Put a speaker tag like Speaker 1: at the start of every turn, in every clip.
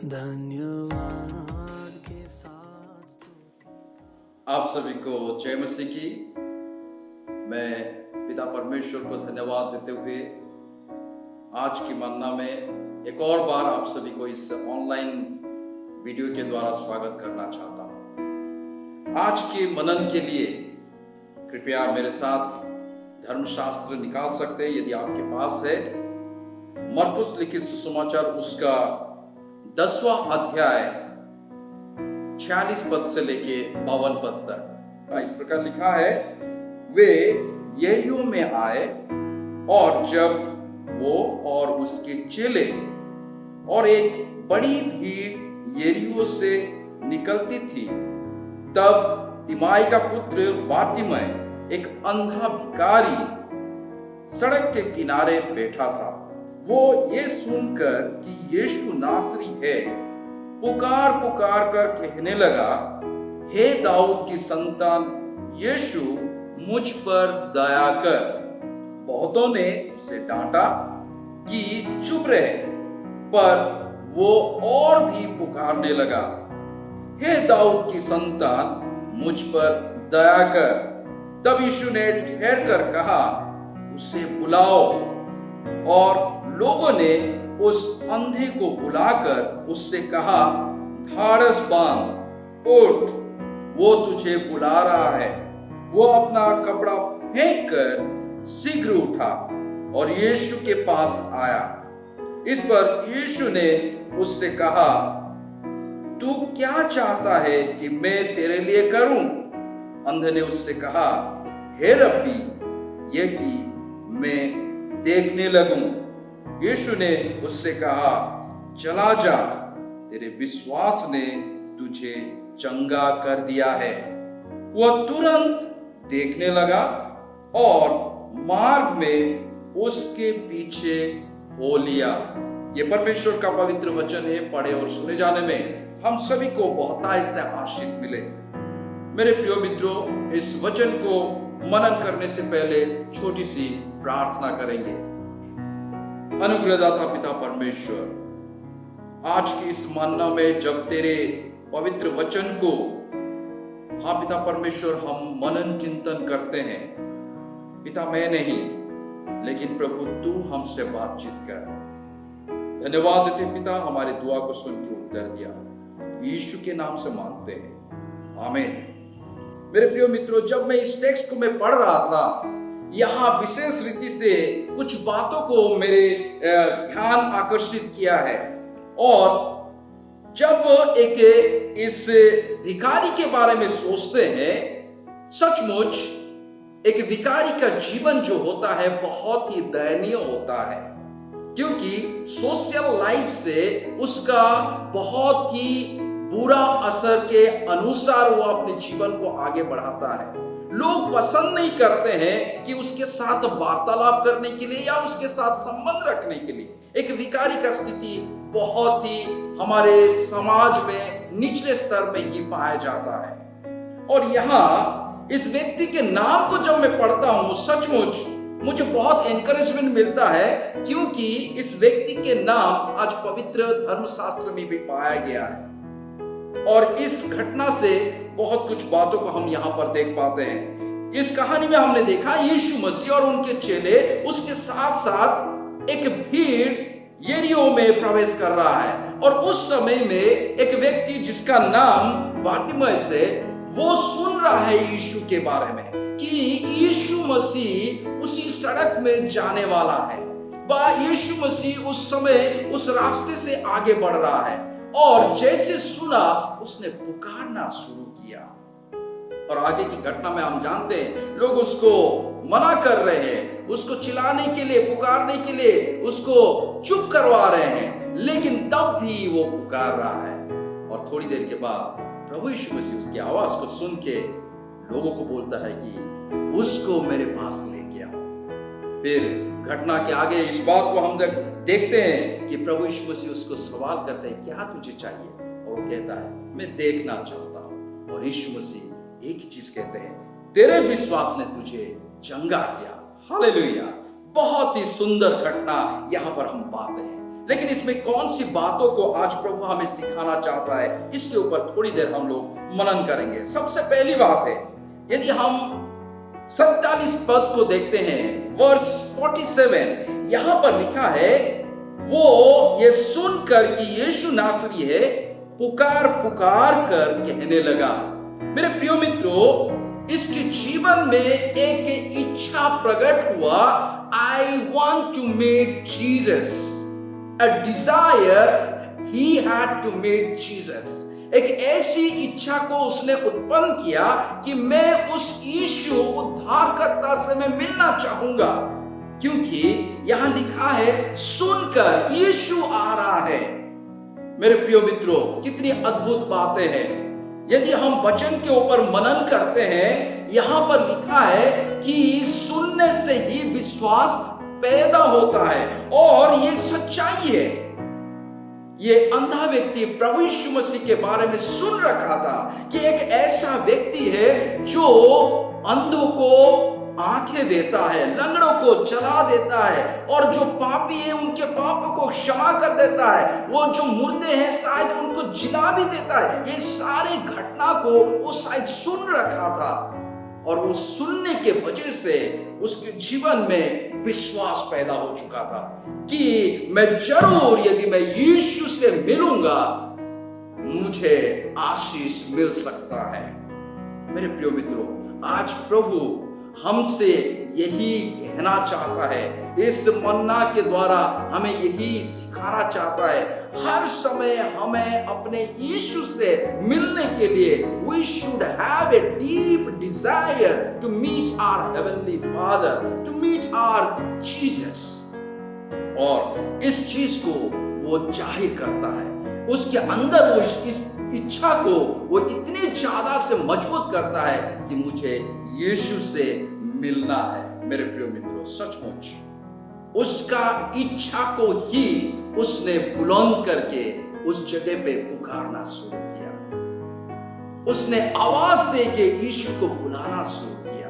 Speaker 1: धन्यवाद के साथ
Speaker 2: आप सभी को जय मसीह की। मैं पिता परमेश्वर को धन्यवाद देते हुए आज की मन्ना में एक और बार आप सभी को इस ऑनलाइन वीडियो के द्वारा स्वागत करना चाहता हूं। आज के मनन के लिए कृपया मेरे साथ धर्मशास्त्र निकाल सकते हैं यदि आपके पास है। मरकुस लिखित सुसमाचार उसका 10वां अध्याय 46 पद से लेके 52 पद तक इस प्रकार लिखा है। वे यरीहो में आए और जब वो और उसके चेले और एक बड़ी भीड़ यरीहो से निकलती थी, तब तिमाई का पुत्र बारतिमय एक अंधा भिखारी सड़क के किनारे बैठा था। वो ये सुनकर कि यीशु नासरी है, पुकार पुकार कर कहने लगा, हे दाऊद की संतान यीशु, मुझ पर दया कर। बहुतों ने उसे डांटा कि चुप रहे, पर वो और भी पुकारने लगा, हे दाऊद की संतान मुझ पर दया कर। तब यीशु ने ठहर कर कहा, उसे बुलाओ। और लोगों ने उस अंधे को बुलाकर उससे कहा, धाड़स बांध, उठ, वो तुझे बुला रहा है। वो अपना कपड़ा फेंक कर शीघ्र उठा और यीशु के पास आया। इस पर यीशु ने उससे कहा, तू क्या चाहता है कि मैं तेरे लिए करूं? अंधे ने उससे कहा, हे रब्बी, ये कि मैं देखने लगूं। यीशु ने उससे कहा, चला जा, तेरे विश्वास ने तुझे चंगा कर दिया है। वह तुरंत देखने लगा और मार्ग में उसके पीछे हो लिया। ये परमेश्वर का पवित्र वचन है। पढ़े और सुने जाने में हम सभी को बहुतायत से आशीष मिले। मेरे प्रिय मित्रों, इस वचन को मनन करने से पहले छोटी सी प्रार्थना करेंगे। अनुग्रहदाता पिता परमेश्वर, आज की इस मन्ना में जब तेरे पवित्र वचन को हाँ पिता परमेश्वर हम मनन चिंतन करते हैं, पिता मैं नहीं लेकिन प्रभु तू हमसे बातचीत कर। धन्यवाद देते पिता, हमारे दुआ को सुन के उत्तर दिया। यीशु के नाम से मांगते हैं, आमीन। मेरे प्रिय मित्रों, जब मैं इस टेक्स्ट को मैं पढ़ रहा था, यहाँ विशेष रीति से कुछ बातों को मेरे ध्यान आकर्षित किया है। और जब एक इस भिखारी के बारे में सोचते हैं, सचमुच एक भिखारी का जीवन जो होता है बहुत ही दयनीय होता है, क्योंकि सोशल लाइफ से उसका बहुत ही बुरा असर के अनुसार वो अपने जीवन को आगे बढ़ाता है। लोग पसंद नहीं करते हैं कि उसके साथ वार्तालाप करने के लिए या उसके साथ संबंध रखने के लिए। एक भिखारी का स्थिति बहुत ही हमारे समाज में निचले स्तर में ही पाया जाता है। और यहाँ इस व्यक्ति के नाम को जब मैं पढ़ता हूं, सचमुच मुझे बहुत एनकरेजमेंट मिलता है, क्योंकि इस व्यक्ति के नाम आज पवित्र धर्मशास्त्र में भी पाया गया है। और इस घटना से बहुत कुछ बातों को हम यहाँ पर देख पाते हैं। इस कहानी में हमने देखा यीशु मसीह और उनके चेले उसके साथ साथ एक भीड़ यरीहो में प्रवेश कर रहा है। और उस समय में एक व्यक्ति जिसका नाम बारतिमय से, वो सुन रहा है यीशु के बारे में कि यीशु मसीह उसी सड़क में जाने वाला है। यीशु मसीह उस समय उस रास्ते से आगे बढ़ रहा है। और जैसे सुना, उसने पुकारना शुरू किया। और आगे की घटना में हम जानते हैं, लोग उसको मना कर रहे हैं, उसको चिल्लाने के लिए, पुकारने के लिए उसको चुप करवा रहे हैं, लेकिन तब भी वो पुकार रहा है। और थोड़ी देर के बाद प्रभु यीशु मसीह उसकी आवाज को सुन के लोगों को बोलता है कि उसको मेरे पास लेके आओ। फिर घटना के आगे इस बात को हम देखते हैं कि प्रभु यीशु मसीह उसको सवाल करते हैं, क्या तुझे चाहिए? और वो कहता है, मैं देखना चाहता हूं। और यीशु मसीह एक ही चीज कहते हैं, तेरे विश्वास ने तुझे चंगा किया। हालेलुया। बहुत ही सुंदर घटना यहां पर हम पाते हैं। लेकिन इसमें कौन सी बातों को आज प्रभु हमें सिखाना चाहता है, इसके ऊपर थोड़ी देर हम लोग मनन करेंगे। सबसे पहली बात है, यदि हम 47 पद को देखते हैं, वर्स 47, यहां पर लिखा है, वो ये सुनकर कि यीशु नासरी है, पुकार पुकार कर कहने लगा। मेरे प्रिय मित्रों, इसके जीवन में एक इच्छा प्रकट हुआ, I want to meet Jesus. A desire he had to meet Jesus. एक ऐसी इच्छा को उसने उत्पन्न किया कि मैं उस यीशु उद्धारकर्ता से मैं मिलना चाहूंगा, क्योंकि यहां लिखा है सुनकर यीशु आ रहा है। मेरे प्रिय मित्रों, कितनी अद्भुत बातें हैं। यदि हम वचन के ऊपर मनन करते हैं, यहां पर लिखा है कि सुनने से ही विश्वास पैदा होता है, और ये सच्चाई है। ये अंधा व्यक्ति प्रभु यीशु मसीह के बारे में सुन रखा था कि एक ऐसा व्यक्ति है जो अंधों को आंखें देता है, लंगड़ों को चला देता है, और जो पापी है उनके पापों को क्षमा कर देता है, वो जो मुर्दे हैं शायद उनको जिला भी देता है। ये सारे घटना को वो शायद सुन रखा था, और वो सुनने के वजह से उसके जीवन में विश्वास पैदा हो चुका था कि मैं जरूर, यदि मैं यीशु से मिलूंगा, मुझे आशीष मिल सकता है। मेरे प्रिय मित्रों, आज प्रभु हमसे यही कहना चाहता है, इस मन्ना के द्वारा हमें यही सिखाना चाहता है। हर समय हमें अपने यीशु से मिलने के लिए we should have a deep desire to meet our heavenly Father, to meet our Jesus। और इस चीज को वो जाहिर करता है, उसके अंदर वो इस इच्छा को वो इतनी ज्यादा से मजबूत करता है कि मुझे यीशु से मिलना है। मेरे प्रिय मित्रों, सचमुच उसका इच्छा को ही उसने बुलंद करके उस जगह पे पुकारना शुरू किया, उसने आवाज देके यीशु को बुलाना शुरू किया।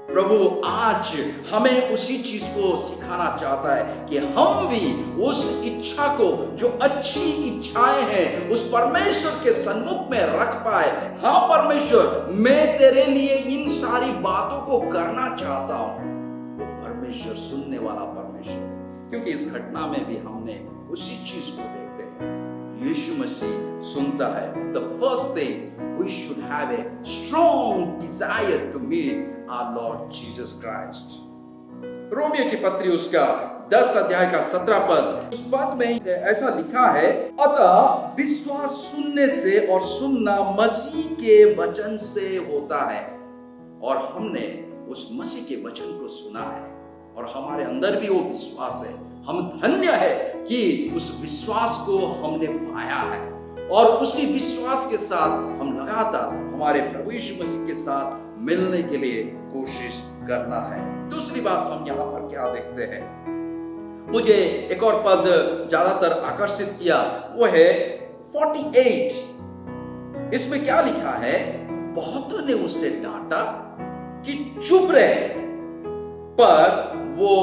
Speaker 2: प्रभु आज हमें उसी चीज को सिखाना चाहता है कि हम भी उस इच्छा को, जो अच्छी इच्छाएं हैं, उस परमेश्वर के सन्मुख में रख पाए। हाँ परमेश्वर, मैं तेरे लिए इन सारी बातों को करना चाहता हूं। वो परमेश्वर सुनने वाला परमेश्वर, क्योंकि इस घटना में भी हमने उसी चीज को देखते हैं। यीशु मसीह सुनता है। The first thing, we should have a strong desire to meet our Lord Jesus Christ। Romeo की पत्री उसका 10 अध्याय का 17 पद, उस पद में ऐसा लिखा है, अतः विश्वास सुनने से और सुनना मसीह के वचन से होता है। और हमने उस मसीह के वचन को सुना है, और हमारे अंदर भी वो विश्वास है। हम धन्य है कि उस विश्वास को हमने पाया है, और उसी विश्वास के साथ हम लगातार हमारे प्रभु यीशु मसीह के साथ मिलने के लिए कोशिश करना है। दूसरी बात हम यहाँ पर क्या देखते हैं, मुझे एक और पद ज्यादातर आकर्षित किया, वो है 48। इसमें क्या लिखा है, बहुतों ने उससे डांटा कि चुप रहे, पर वो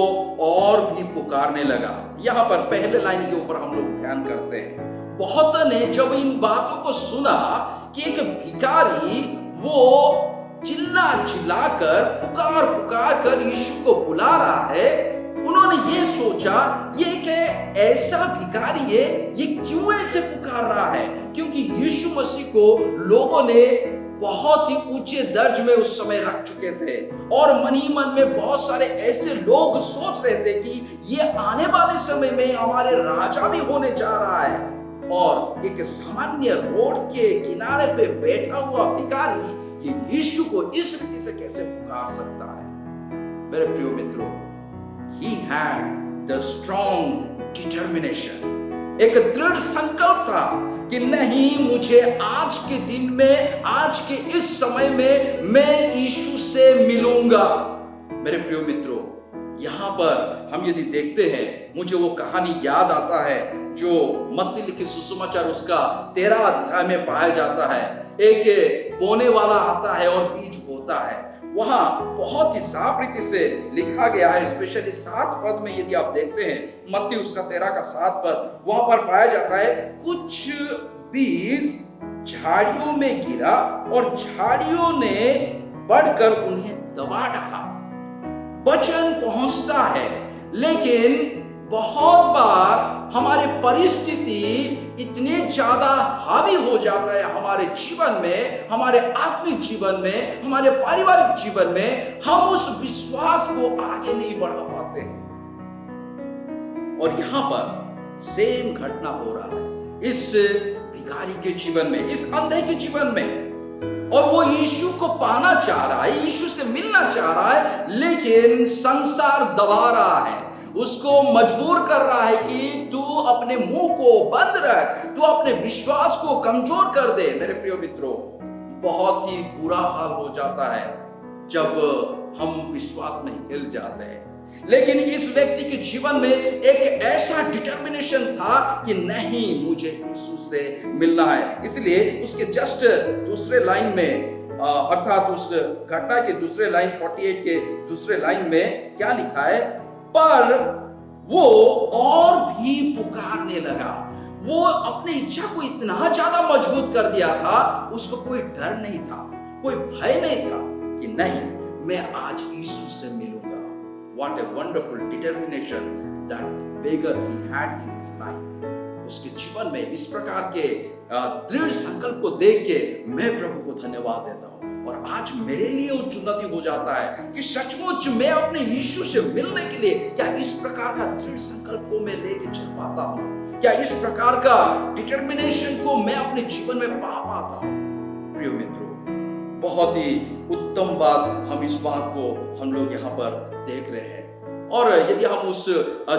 Speaker 2: और भी पुकारने लगा। यहां पर पहले लाइन के ऊपर हम लोग ध्यान करते हैं। बहुत ने जब इन बातों को सुना कि एक भिखारी वो चिल्ला चिल्ला कर, पुकार पुकार कर यीशु को बुला रहा है, उन्होंने ये सोचा, ये एक ऐसा भिखारी है, ये क्यों ऐसे पुकार रहा है? क्योंकि यीशु मसीह को लोगों ने बहुत ही ऊंचे दर्ज में उस समय रख चुके थे, और मन ही मन में बहुत सारे ऐसे लोग सोच रहे थे कि ये आने वाले समय में हमारे राजा भी होने जा रहा है, और एक सामान्य रोड के किनारे पे बैठा हुआ भिखारी ये यीशु को इस रीति से कैसे पुकार सकता है? मेरे प्रिय मित्रों, he had the strong determination, एक दृढ़ संकल्प था कि नहीं, मुझे आज के दिन में, आज के इस समय में मैं यीशु से मिलूंगा। मेरे प्रिय मित्रों, यहां पर हम यदि देखते हैं, मुझे वो कहानी याद आता है जो मत्ती लिखित सुसमाचार उसका 13 अध्याय में पाया जाता है। एक बोने वाला आता है और बीज बोता है, वहां बहुत ही साफ रीति से लिखा गया है, स्पेशली 7 पद में यदि आप देखते हैं, मत्ती उसका 13 का 7 पद, वहां पर पाया जाता है कुछ बीज झाड़ियों में गिरा और झाड़ियों ने बढ़कर उन्हें दबा डाला। वचन पहुंचता है, लेकिन बहुत बार हमारे परिस्थिति इतने ज्यादा हावी हो जाता है हमारे जीवन में, हमारे आत्मिक जीवन में, हमारे पारिवारिक जीवन में, हम उस विश्वास को आगे नहीं बढ़ा पाते हैं। और यहां पर सेम घटना हो रहा है इस भिखारी के जीवन में, इस अंधे के जीवन में। और वो यीशु को पाना चाह रहा है, यीशु से मिलना चाह रहा है, लेकिन संसार दबा रहा है, उसको मजबूर कर रहा है कि तू अपने मुंह को बंद रख, तू अपने विश्वास को कमजोर कर दे। मेरे प्रिय मित्रों, बहुत ही बुरा हाल हो जाता है जब हम विश्वास में हिल जाते हैं। लेकिन इस व्यक्ति के जीवन में एक ऐसा डिटर्मिनेशन था कि नहीं, मुझे यीशु से मिलना है। इसलिए उसके जस्ट दूसरे लाइन में, अर्थात उस घटना के दूसरे लाइन 48 के दूसरे लाइन में क्या लिखा है, पर वो और भी पुकारने लगा। वो अपनी इच्छा को इतना ज्यादा मजबूत कर दिया था, उसको कोई डर नहीं था, कोई भय नहीं था कि नहीं, मैं आज यीशु से मिलूंगा। What a wonderful determination that beggar he had in his life. उसके जीवन में इस प्रकार के दृढ़ संकल्प को देख के मैं प्रभु को धन्यवाद देता हूँ। और आज मेरे लिए उन्नति हो जाता है कि सचमुच मैं अपने यीशु से मिलने के लिए क्या इस प्रकार का दृढ़ संकल्प को मैं लेके चल पाता हूँ, क्या इस प्रकार का डिटर्मिनेशन को मैं अपने जीवन में पा पाता हूँ। प्रिय मित्रों, बहुत ही उत्तम बात, हम इस बात को हम लोग यहाँ पर देख रहे हैं। और यदि हम उस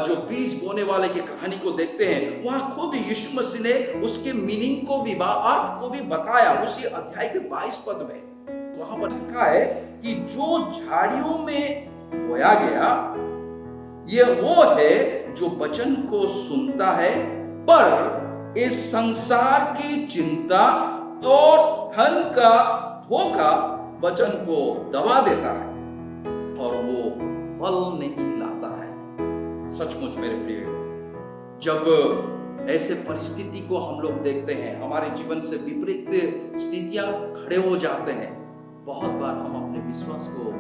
Speaker 2: जो बीज बोने वाले की कहानी को देखते हैं, वहां खुद यीशु मसीह ने उसके मीनिंग को भी, अर्थ को भी बताया उसी अध्याय के 22 पद में। वहां पर लिखा है कि जो झाड़ियों में बोया गया, ये वो है जो वचन को सुनता है, पर इस संसार की चिंता और धन का धोखा वचन को दबा देता है और वो फल नहीं लाता है। सचमुच मेरे प्रिय, जब ऐसे परिस्थिति को हम लोग देखते हैं, हमारे जीवन से विपरीत स्थितियां खड़े हो जाते हैं, बहुत बार हम अपने विश्वास को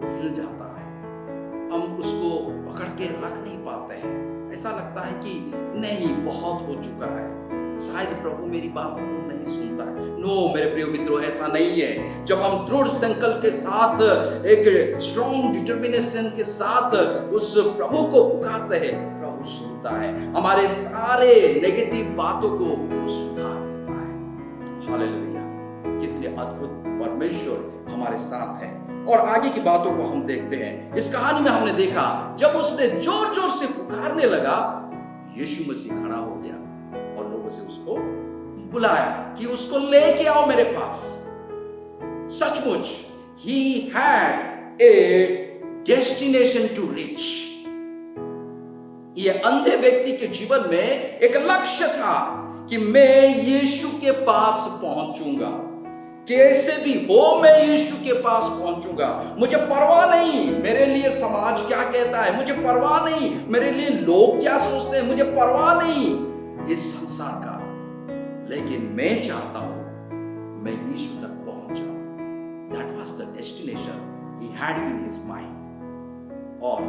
Speaker 2: हिल जाता है, हम उसको पकड़ के रख नहीं पाते हैं। ऐसा लगता है कि नहीं, बहुत हो चुका है, शायद प्रभु मेरी बातों को नहीं सुनता है। नो मेरे प्रिय मित्रों, ऐसा नहीं है। जब हम दृढ़ संकल्प के साथ, एक स्ट्रॉन्ग डिटर्मिनेशन के साथ उस प्रभु को पुकारते हैं, प्रभु सुनता है, हमारे सारे नेगेटिव बातों को सुधार देता है। हालेलुया, कितने अद्भुत परमेश्वर हमारे साथ है। और आगे की बातों को हम देखते हैं। इस कहानी में हमने देखा, जब उसने जोर जोर से पुकारने लगा, यीशु मसीह खड़ा हो गया और लोगों से उसको बुलाया कि उसको लेके आओ मेरे पास। सचमुच he had a destination to reach। ये अंधे व्यक्ति के जीवन में एक लक्ष्य था कि मैं यीशु के पास पहुंचूंगा, कैसे भी हो मैं यीशु के पास पहुंचूंगा। मुझे परवाह नहीं मेरे लिए समाज क्या कहता है, मुझे परवाह नहीं मेरे लिए लोग क्या सोचते हैं, मुझे परवाह नहीं इस संसार का, लेकिन मैं चाहता हूं मैं यीशु तक पहुंच जाऊं। That was the destination he had in his mind। और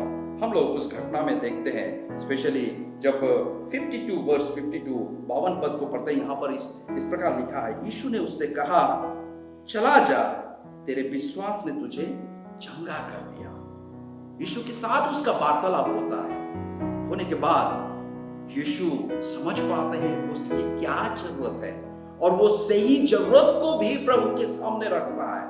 Speaker 2: हम लोग उस घटना में देखते हैं, स्पेशली जब 52 वर्स 52 पद को पढ़ते हैं, यहां पर इस प्रकार लिखा है, यीशु ने उससे कहा, चला जा, तेरे विश्वास ने तुझे चंगा कर दिया। यीशु के साथ उसका वार्तालाप होता है, होने के बाद यीशु समझ पाते हैं उसकी क्या जरूरत है और वो सही जरूरत को भी प्रभु के सामने रखता है।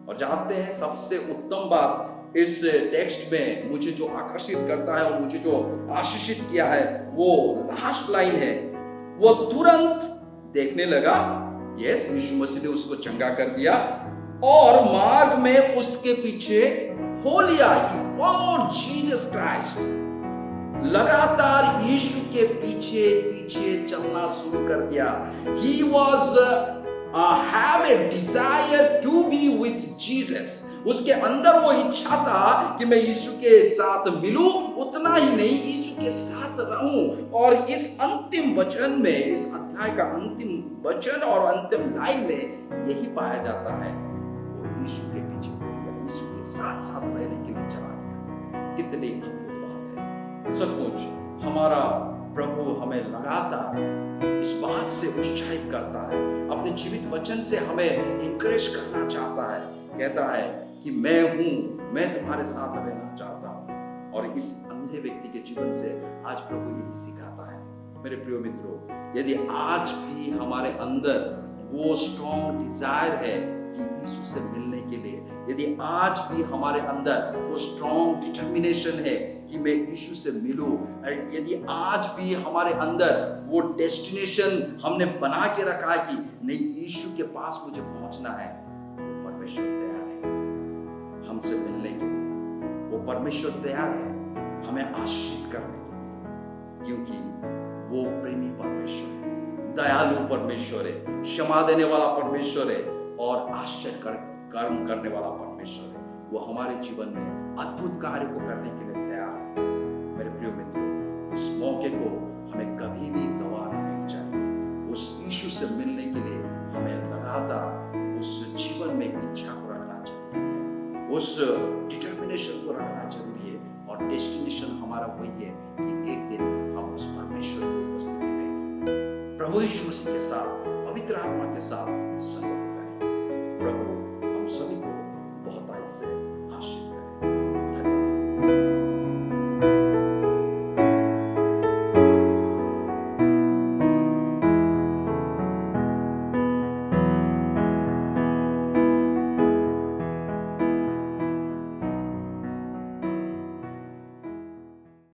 Speaker 2: और जानते हैं सबसे उत्तम बात इस टेक्स्ट में मुझे जो आकर्षित करता है और मुझे जो आशीषित किया है, वो लास्ट लाइन है, वो तुरंत देखने लगा। यस, यीशु मसीह ने उसको चंगा कर दिया और मार्ग में उसके पीछे हो लिया। He followed Jesus Christ। लगातार यीशु के पीछे पीछे चलना शुरू कर दिया। He was have a desire to be with Jesus। उसके अंदर वो इच्छा था कि मैं यीशु के साथ मिलूं, उतना ही नहीं यीशु के साथ रहूं। और इस अंतिम वचन में, इस अध्याय का अंतिम वचन और अंतिम लाइन में यही पाया जाता है, वो यीशु के पीछे हो गया, यीशु के साथ साथ रहने के लिए चला गया। कितनी अद्भुत बात है। सचमुच हमारा प्रभु हमें लगातार इस बात से उत्साहित करता है, अपने जीवित वचन से हमें इंकरेज करना चाहता है। कहता है कि मैं हूं, मैं तुम्हारे साथ रहना चाहता हूं। और इस अंधे व्यक्ति के जीवन से आज प्रभु यही सिखाता है। मेरे प्रिय मित्रों, यदि आज भी हमारे अंदर वो स्ट्रॉन्ग डिजायर है कि यीशु से मिलने के लिए, यदि आज भी हमारे अंदर वो स्ट्रॉन्ग डिटर्मिनेशन है कि मैं यीशु से मिलूं, यदि आज भी हमारे अंदर वो डेस्टिनेशन हमने बना के रखा है कि नहीं, यीशु के पास मुझे पहुंचना है, वो परमेश्वर तैयार है हमसे मिलने के लिए। वो परमेश्वर तैयार है हमें आशीषित करने के लिए, क्योंकि वो प्रेमी परमेश्वर है, दयालु परमेश्वर है, क्षमा देने वाला परमेश्वर है और आश्चर्य कर्म करने वाला परमेश्वर है। वो हमारे जीवन में अद्भुत कार्य को करने के लिए तैयार है। मेरे प्रिय मित्रों, इस मौके को हमें कभी भी गंवाना नहीं चाहिए। उस यीशु से मिलने के लिए हमें लगातार उस जीवन में इच्छा को रखना जरूरी है, उस डिटर्मिनेशन को रखना जरूरी है। और डेस्टिनेशन हमारा वही है कि एक दिन हम उस परमेश्वर की उपस्थिति में प्रभु यीशु मसीह के साथ, पवित्र आत्मा के साथ संगति